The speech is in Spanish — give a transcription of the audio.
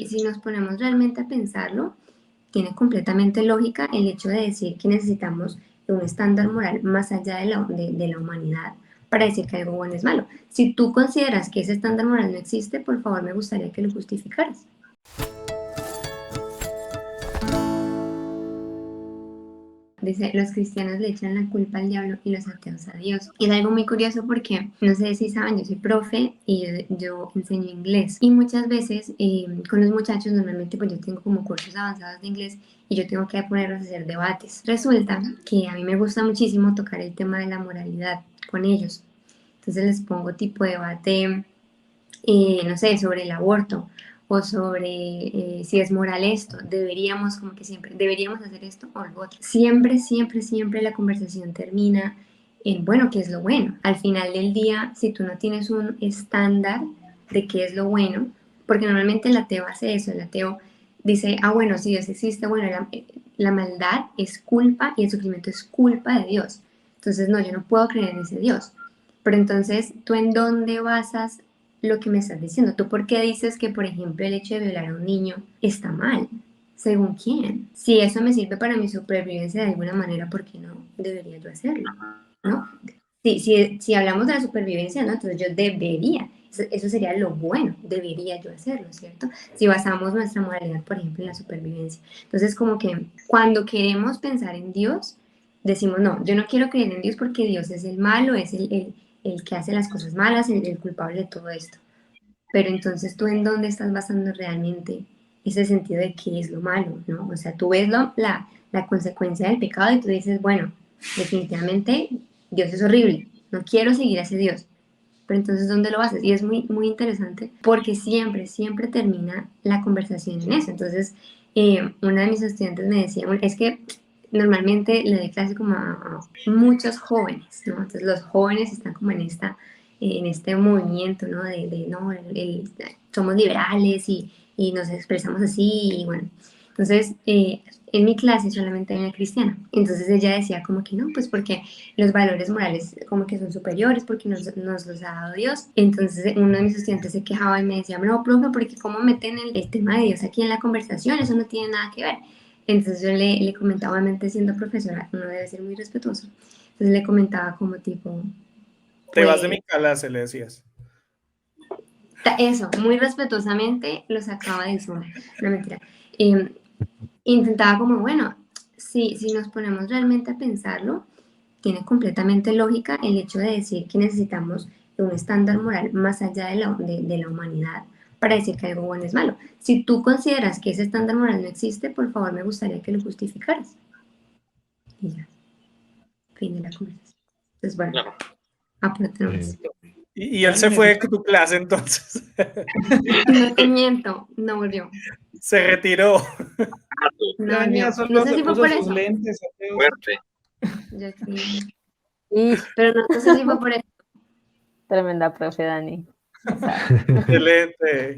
si nos ponemos realmente a pensarlo, tiene completamente lógica el hecho de decir que necesitamos un estándar moral más allá de la humanidad para decir que algo bueno es malo. Si tú consideras que ese estándar moral no existe, por favor me gustaría que lo justificaras. Dice, los cristianos le echan la culpa al diablo y los ateos a Dios. Y es algo muy curioso porque, no sé si saben, yo soy profe y yo enseño inglés. Y muchas veces con los muchachos, normalmente pues yo tengo como cursos avanzados de inglés y yo tengo que ponerlos a hacer debates. Resulta que a mí me gusta muchísimo tocar el tema de la moralidad con ellos. Entonces les pongo tipo de debate, no sé, sobre el aborto o sobre si es moral esto, deberíamos, como que siempre, deberíamos hacer esto o lo otro. Siempre, siempre, siempre la conversación termina en, bueno, ¿qué es lo bueno? Al final del día, si tú no tienes un estándar de qué es lo bueno, porque normalmente el ateo hace eso, el ateo dice, ah, bueno, si Dios existe, bueno, la maldad es culpa y el sufrimiento es culpa de Dios. Entonces, no, yo no puedo creer en ese Dios. Pero entonces, ¿tú en dónde basas lo que me estás diciendo? ¿Tú por qué dices que, por ejemplo, el hecho de violar a un niño está mal? ¿Según quién? Si eso me sirve para mi supervivencia de alguna manera, ¿por qué no debería yo hacerlo? ¿No? Si hablamos de la supervivencia, ¿no? Entonces yo debería, eso sería lo bueno, debería yo hacerlo, ¿cierto? Si basamos nuestra moralidad, por ejemplo, en la supervivencia. Entonces, como que cuando queremos pensar en Dios, decimos, no, yo no quiero creer en Dios porque Dios es el malo, es el que hace las cosas malas, el culpable de todo esto. Pero entonces, ¿tú en dónde estás basando realmente ese sentido de qué es lo malo, ¿no? O sea, tú ves la consecuencia del pecado y tú dices, bueno, definitivamente Dios es horrible, no quiero seguir a ese Dios. Pero entonces, ¿dónde lo haces? Y es muy, muy interesante porque siempre, siempre termina la conversación en eso. Entonces, una de mis estudiantes me decía, es que normalmente le doy clase como a muchos jóvenes, ¿no? Entonces, los jóvenes están como en este movimiento, ¿no? No, somos liberales y nos expresamos así, y bueno. Entonces, en mi clase solamente hay una cristiana. Entonces ella decía como que no, pues porque los valores morales como que son superiores, porque nos los ha dado Dios. Entonces uno de mis estudiantes se quejaba y me decía, no, profe, porque cómo meten el tema de Dios aquí en la conversación, eso no tiene nada que ver. Entonces yo le comentaba, obviamente siendo profesora, uno debe ser muy respetuoso. Entonces le comentaba como tipo, Te vas pues, de mi clase, le decías. eso, muy respetuosamente lo sacaba del Zoom, no mentira. Intentaba como, bueno, si nos ponemos realmente a pensarlo, tiene completamente lógica el hecho de decir que necesitamos un estándar moral más allá de la humanidad para decir que algo bueno es malo. Si tú consideras que ese estándar moral no existe, por favor me gustaría que lo justificaras. Y ya, fin de la conversación. Entonces, bueno, aporte nomás. Y él se fue de tu clase entonces. No te miento, no volvió. Se retiró. No Ya venía volvió. solo, No sé se si fue puso por sus eso. lentes. Fuerte. Yo sí. Y Pero no sé si fue por eso. tremenda profe, Dani. O sea, Excelente.